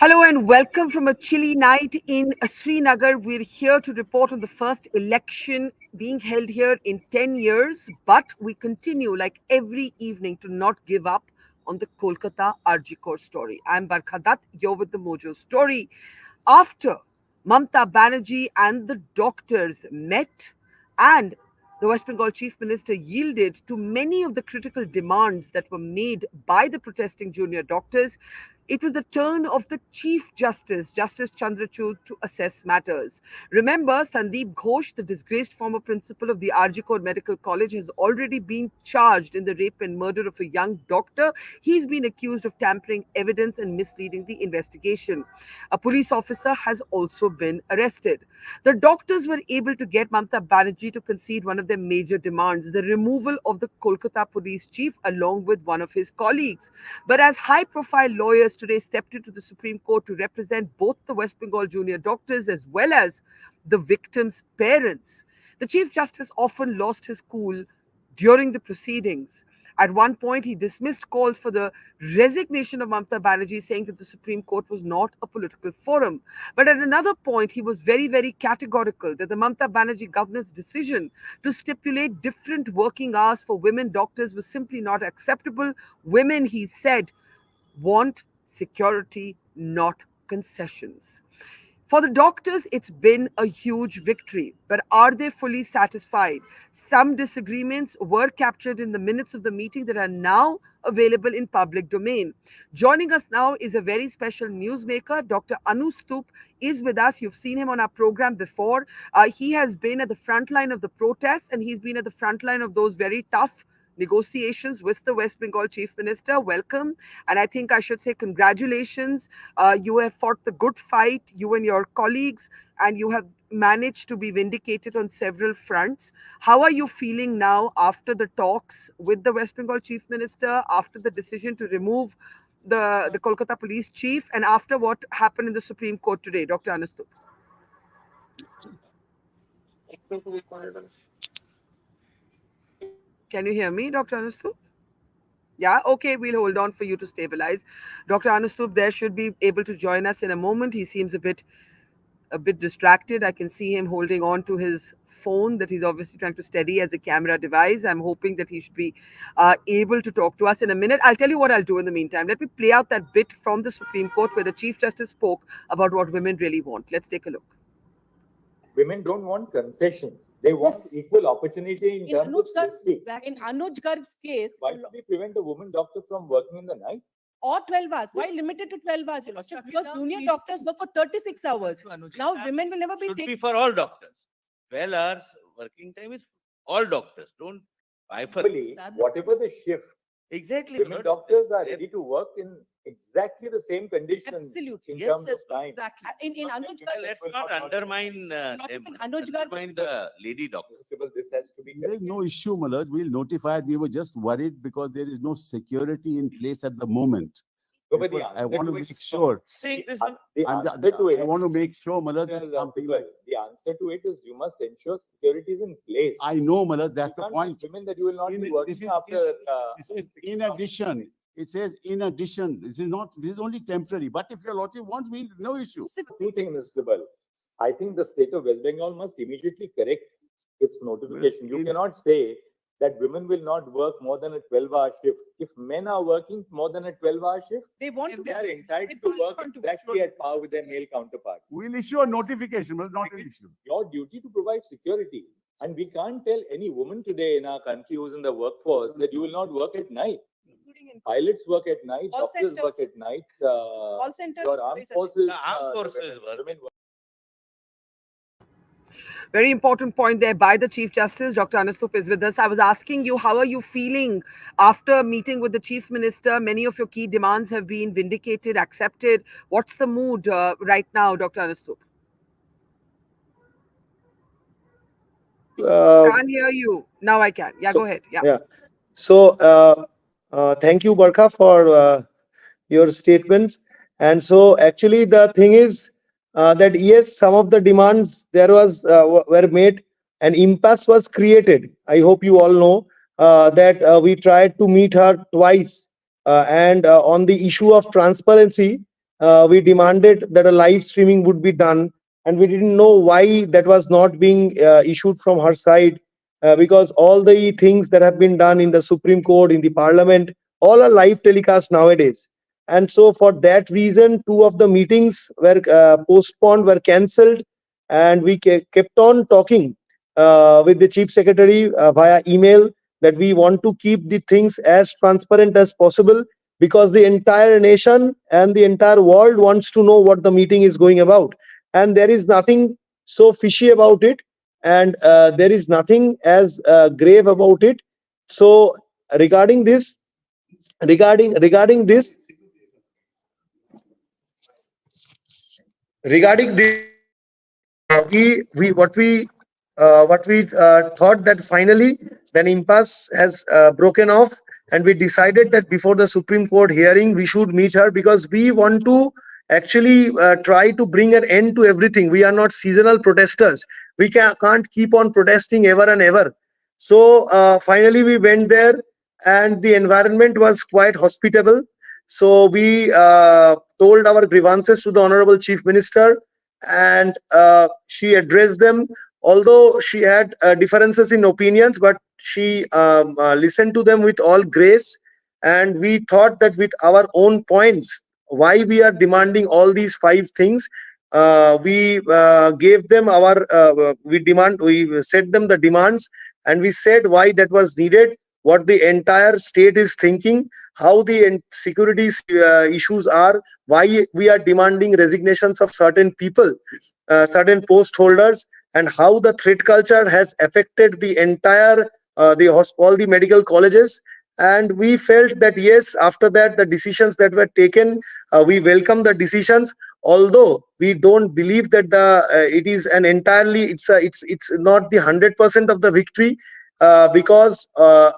Hello and welcome from a chilly night in Srinagar. We're here to report on the first election being held here in 10 years, but we continue like every evening to not give up on the Kolkata Arjikor story. I'm Barkha Dutt, you're with the Mojo Story. After Mamata Banerjee and the doctors met and the West Bengal Chief Minister yielded to many of the critical demands that were made by the protesting junior doctors, it was the turn of the Chief Justice, Justice Chandrachud, to assess matters. Remember, Sandeep Ghosh, the disgraced former principal of the Arjikor Medical College, has already been charged in the rape and murder of a young doctor. He's been accused of tampering evidence and misleading the investigation. A police officer has also been arrested. The doctors were able to get Mamata Banerjee to concede one of their major demands, the removal of the Kolkata police chief along with one of his colleagues. But as high profile lawyers today stepped into the Supreme Court to represent both the West Bengal junior doctors as well as the victims' parents, the Chief Justice often lost his cool during the proceedings. At one point, he dismissed calls for the resignation of Mamata Banerjee, saying that the Supreme Court was not a political forum. But at another point, he was very, very categorical that the Mamata Banerjee government's decision to stipulate different working hours for women doctors was simply not acceptable. Women, he said, want security, not concessions. For the doctors, it's been a huge victory, but are they fully satisfied? Some disagreements were captured in the minutes of the meeting that are now available in public domain. Joining us now is a very special newsmaker. Dr. Anu Stup is with us. You've seen him on our program before. He has been at the front line of the protests and he's been at the front line of those very tough negotiations with the West Bengal Chief Minister. Welcome. And I think I should say congratulations. You have fought the good fight, you and your colleagues, and you have managed to be vindicated on several fronts. How are you feeling now after the talks with the West Bengal Chief Minister, after the decision to remove the Kolkata police chief, and after what happened in the Supreme Court today, Dr. Anastup? Can you hear me, Dr. Anastup? Yeah, okay, we'll hold on for you to stabilize. Dr. Anustup there should be able to join us in a moment. He seems a bit distracted. I can see him holding on to his phone that he's obviously trying to steady as a camera device. I'm hoping that he should be able to talk to us in a minute. I'll tell you what I'll do in the meantime. Let me play out that bit from the Supreme Court where the Chief Justice spoke about what women really want. Let's take a look. Women don't want concessions. They want equal opportunity in terms of safety. In Anuj Garg's case, Why should we prevent a woman doctor from working in the night? or 12 hours. Why limited to 12 hours? Because junior doctors work for 36 hours. Now women will never be Should be taken. for all doctors. 12 hours working time is all doctors. Don't Equally, whatever the shift, exactly. women doctors are ready to work in exactly the same conditions Absolutely. in Yes, terms yes, of time. Exactly. In Anuj Well, let's not undermine them. even Anuj Garg- Undermine the lady doctors. Mr. Sibal, this has to be There is no issue, Malad. We'll notify it. We were just worried because there is no security in place at the moment. No, but the I answer want to to make it- sure. Saying this one. The I answer to it, want to make sure, Malad, that Mr. something Sibal, the answer to it is you must ensure security is in place. I know, Malad, that's You the can't point. tell women that you will not be This working is- after. This is in addition. It says in addition. This is not. This is only temporary. But if your lordship wants me, no issue. Two things, Mr. Sibal. I think the state of West Bengal must immediately correct its notification. You cannot say that women will not work more than a 12-hour shift. If men are working more than a 12-hour shift, They want to they are entitled They to work want to. exactly at par with their male counterparts. We'll issue a notification, but not an issue. Your duty to provide security. And we can't tell any woman today in our country who's in the workforce that you will not work at night. including in Pilots work at night, Call doctors work centers. at night, call center. your armed forces. The armed the forces work. women work. Very important point there by the Chief Justice. Dr. Anastup is with us. I was asking you, how are you feeling after meeting with the Chief Minister? Many of your key demands have been vindicated, accepted. What's the mood right now, Dr. Anastup? Can't hear you. Now I can. Yeah, go ahead. Yeah. Yeah. So, thank you, Barkha, for your statements. And so, actually, the thing is that yes, some of the demands there was were made, an impasse was created. I hope you all know that we tried to meet her twice, and on the issue of transparency, we demanded that a live streaming would be done, and we didn't know why that was not being issued from her side, because all the things that have been done in the Supreme Court, in the Parliament, all are live telecast nowadays. And so, for that reason, two of the meetings were postponed, were cancelled, and we kept on talking with the Chief Secretary via email that we want to keep the things as transparent as possible, because the entire nation and the entire world wants to know what the meeting is going about. And there is nothing so fishy about it, and there is nothing as grave about it. So regarding this, regarding this, regarding this, we thought that finally then impasse has broken off, and we decided that before the Supreme Court hearing we should meet her, because we want to actually try to bring an end to everything. We are not seasonal protesters. We can't keep on protesting ever and ever. So finally we went there, and the environment was quite hospitable. So we told our grievances to the Honorable Chief Minister, and she addressed them. Although she had differences in opinions, but she listened to them with all grace. And we thought that with our own points, why we are demanding all these five things, we gave them our we set them the demands, and we said why that was needed, what the entire state is thinking, how the security issues are, why we are demanding resignations of certain people, certain post holders, and how the threat culture has affected the entire all the medical colleges. And we felt that yes, after that the decisions that were taken, we welcome the decisions, although we don't believe that the it is an entirely, it's not the 100% of the victory, because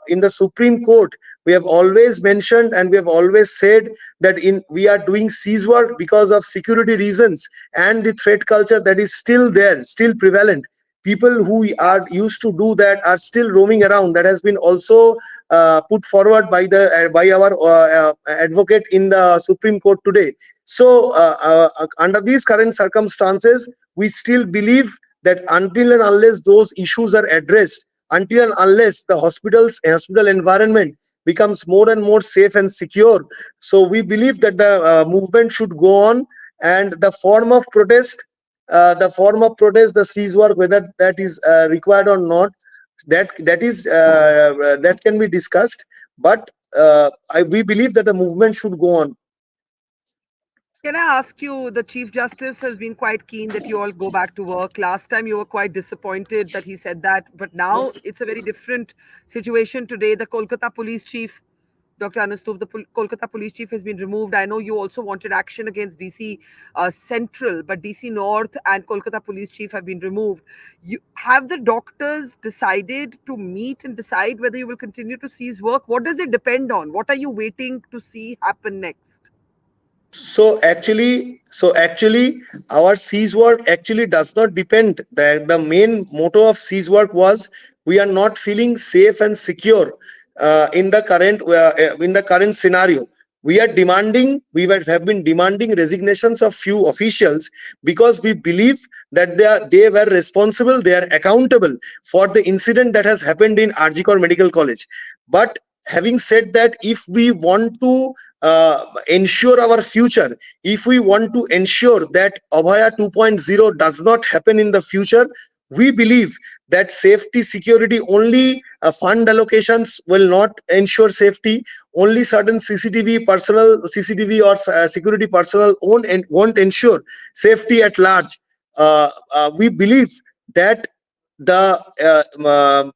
in the Supreme Court we have always mentioned and we have always said that in we are doing siege work because of security reasons, and the threat culture that is still there, still prevalent. People who are used to do that are still roaming around. That has been also put forward by the by our advocate in the Supreme Court today. So under these current circumstances, we still believe that until and unless those issues are addressed, until and unless the hospital environment becomes more and more safe and secure, so we believe that the movement should go on. And the form of protest, the siege work, whether that is required or not, that can be discussed. But we believe that the movement should go on. Can I ask you, the Chief Justice has been quite keen that you all go back to work. Last time you were quite disappointed that he said that, but now it's a very different situation today. The Kolkata Police Chief, Dr. Anustup, the Kolkata Police Chief has been removed. I know you also wanted action against DC Central, but DC North and Kolkata Police Chief have been removed. Have the doctors decided to meet and decide whether you will continue to cease work? What does it depend on? What are you waiting to see happen next? So actually, our siege work actually does not depend. The main motto of siege work was we are not feeling safe and secure in the current scenario. Have been demanding resignations of few officials, because we believe that they were responsible, they are accountable for the incident that has happened in RG Medical College. But having said that, if we want to ensure our future, if we want to ensure that Abhaya 2.0 does not happen in the future, we believe that safety security only fund allocations will not ensure safety. Only certain CCTV or security personnel won't ensure safety at large. We believe that the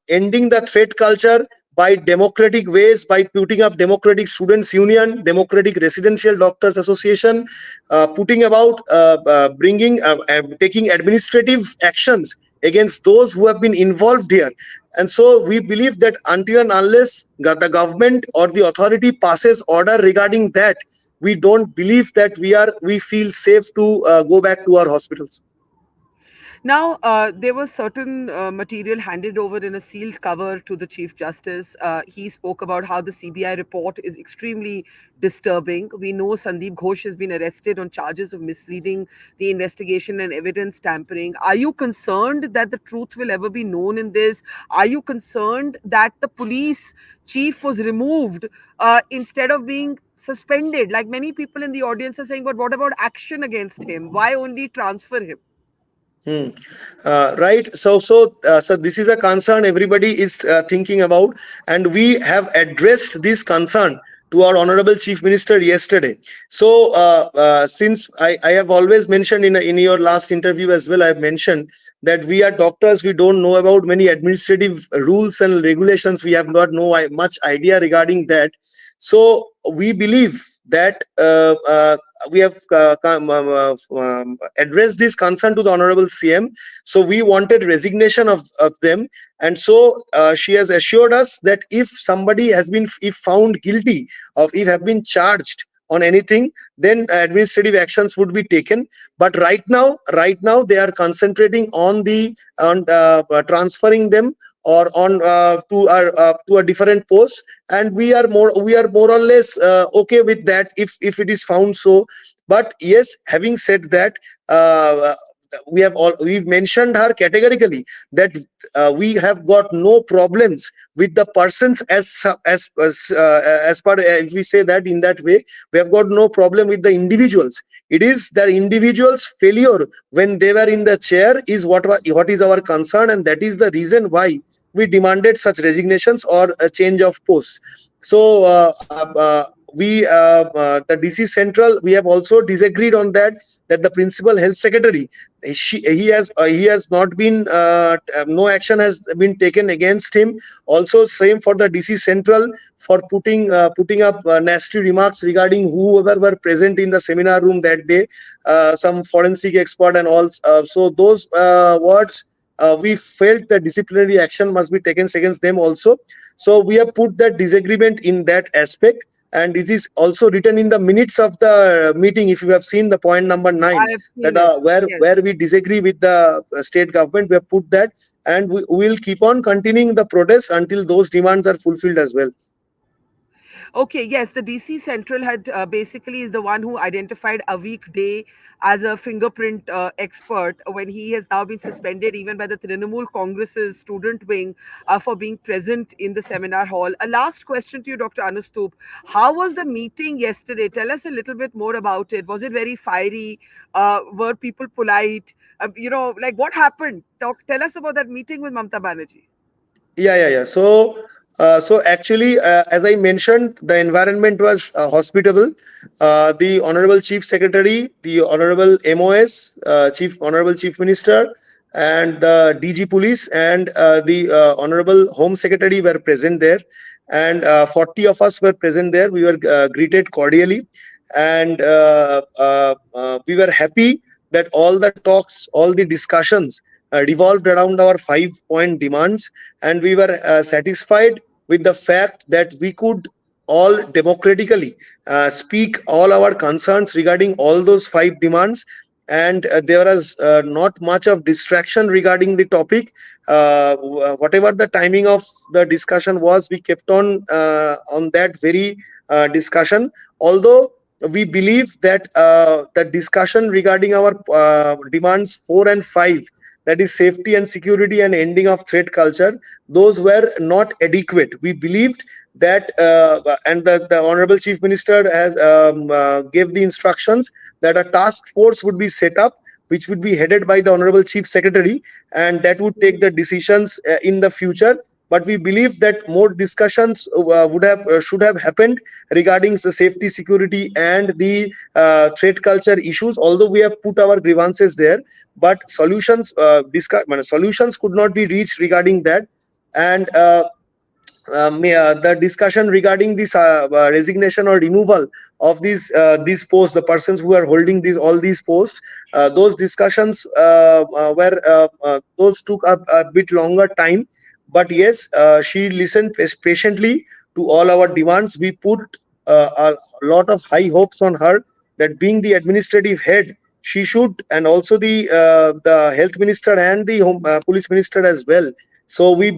ending the threat culture by democratic ways, by putting up democratic students union, democratic residential doctors association, putting about bringing taking administrative actions against those who have been involved here. And so we believe that until and unless the government or the authority passes order regarding that, we don't believe that we feel safe to go back to our hospitals. Now, there was certain material handed over in a sealed cover to the Chief Justice. He spoke about how the CBI report is extremely disturbing. We know Sandeep Ghosh has been arrested on charges of misleading the investigation and evidence tampering. Are you concerned that the truth will ever be known in this? Are you concerned that the police chief was removed instead of being suspended? Like many people in the audience are saying, but what about action against him? Why only transfer him? Hmm. Right. So this is a concern everybody is thinking about, and we have addressed this concern to our Honorable Chief Minister yesterday. So, since I have always mentioned in your last interview as well, I have mentioned that we are doctors, we don't know about many administrative rules and regulations. We have not much idea regarding that. So, we believe that we have addressed this concern to the Honorable CM. So we wanted resignation of them, and so she has assured us that if somebody has been, if found guilty of, if have been charged on anything, then administrative actions would be taken. But right now they are concentrating on the on transferring them or on to a different post, and we are more or less okay with that if it is found so. But yes, having said that, uh, we've mentioned her categorically that we have got no problems with the persons as per, if we say that in that way, we have got no problem with the individuals. It is the individuals failure when they were in the chair is what is our concern, and that is the reason why we demanded such resignations or a change of posts. So the DC Central, we have also disagreed on that, that the principal health secretary, he has not been no action has been taken against him. Also same for the DC Central, for putting up nasty remarks regarding whoever were present in the seminar room that day, some forensic expert and all. So those words, we felt that disciplinary action must be taken against them also. So we have put that disagreement in that aspect, and it is also written in the minutes of the meeting. If you have seen the point number 9, I have that seen it. Yes. where we disagree with the state government, we have put that, and we will keep on continuing the protest until those demands are fulfilled as well. Okay, yes, the DC Central had basically is the one who identified Avik Day as a fingerprint expert when he has now been suspended even by the Trinamool Congress's student wing for being present in the seminar hall. A last question to you, Dr. Anustup. How was the meeting yesterday? Tell us a little bit more about it. Was it very fiery? Were people polite? Like what happened? Tell us about that meeting with Mamata Banerjee. Yeah. So actually, as I mentioned, the environment was hospitable. The Honorable Chief Secretary, the Honorable MOS, Honorable Chief Minister, and the DG Police and the Honorable Home Secretary were present there, and 40 of us were present there. We were greeted cordially, and we were happy that all the talks, all the discussions revolved around our 5 point demands, and we were satisfied with the fact that we could all democratically speak all our concerns regarding all those 5 demands, and there was not much of distraction regarding the topic. Whatever the timing of the discussion was, we kept on that very discussion. Although we believe that the discussion regarding our demands 4 and 5, that is safety and security and ending of threat culture, those were not adequate. We believed that and the Honorable Chief Minister has gave the instructions that a task force would be set up, which would be headed by the Honorable Chief Secretary, and that would take the decisions in the future. But we believe that more discussions would have should have happened regarding the safety, security, and the threat culture issues. Although we have put our grievances there, but solutions could not be reached regarding that. And the discussion regarding this resignation or removal of these posts, the persons who are holding these posts, those discussions those took a bit longer time. But yes, she listened patiently to all our demands. We put a lot of high hopes on her, that being the administrative head, she should, and also the health minister and the police minister as well. So we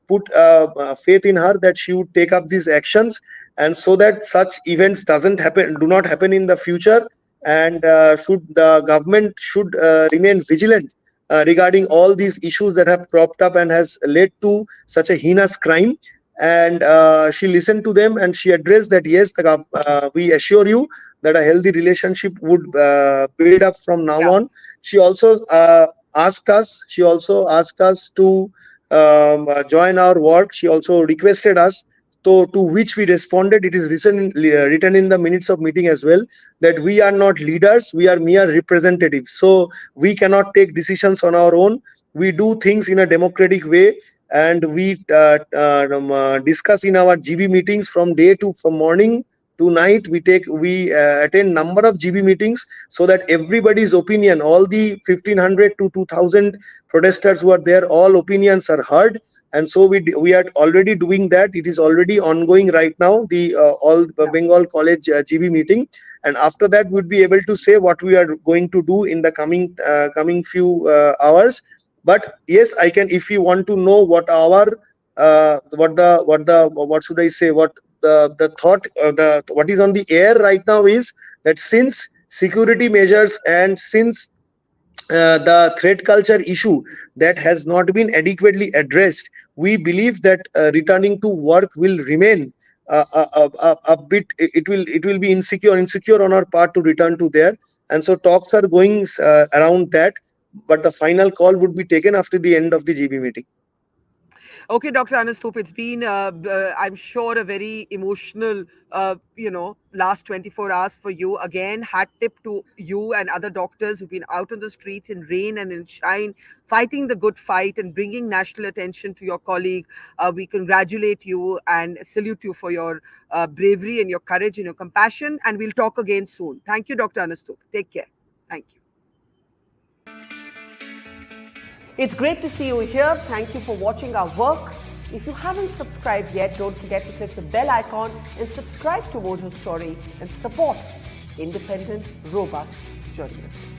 put faith in her that she would take up these actions, and so that such events do not happen in the future. And should the government should remain vigilant regarding all these issues that have cropped up and has led to such a heinous crime. And she listened to them, and she addressed that yes, we assure you that a healthy relationship would build up from now Yeah. on. She also asked us to join our work. She also requested us, to which we responded. It is written in the minutes of meeting as well, that we are not leaders, we are mere representatives. So we cannot take decisions on our own. We do things in a democratic way, and we discuss in our GB meetings from morning to night. We attend number of GB meetings, so that everybody's opinion, all the 1500 to 2000 protesters who are there, all opinions are heard. And so we are already doing that. It is already ongoing right now, the all Bengal College GB meeting. And after that, we'd be able to say what we are going to do in the coming few hours. But yes, I can, if you want to know what our what should I say, what the thought, what is on the air right now is that since security measures and since the threat culture issue that has not been adequately addressed, we believe that returning to work will remain a bit. It will be insecure on our part to return to there, and so talks are going around that. But the final call would be taken after the end of the GB meeting. Okay, Dr. Anustup, it's been, I'm sure, a very emotional, last 24 hours for you. Again, hat tip to you and other doctors who've been out on the streets in rain and in shine, fighting the good fight and bringing national attention to your colleague. We congratulate you and salute you for your bravery and your courage and your compassion. And we'll talk again soon. Thank you, Dr. Anustup. Take care. Thank you. It's great to see you here. Thank you for watching our work. If you haven't subscribed yet, don't forget to click the bell icon and subscribe to Mojo Story and support independent, robust journalism.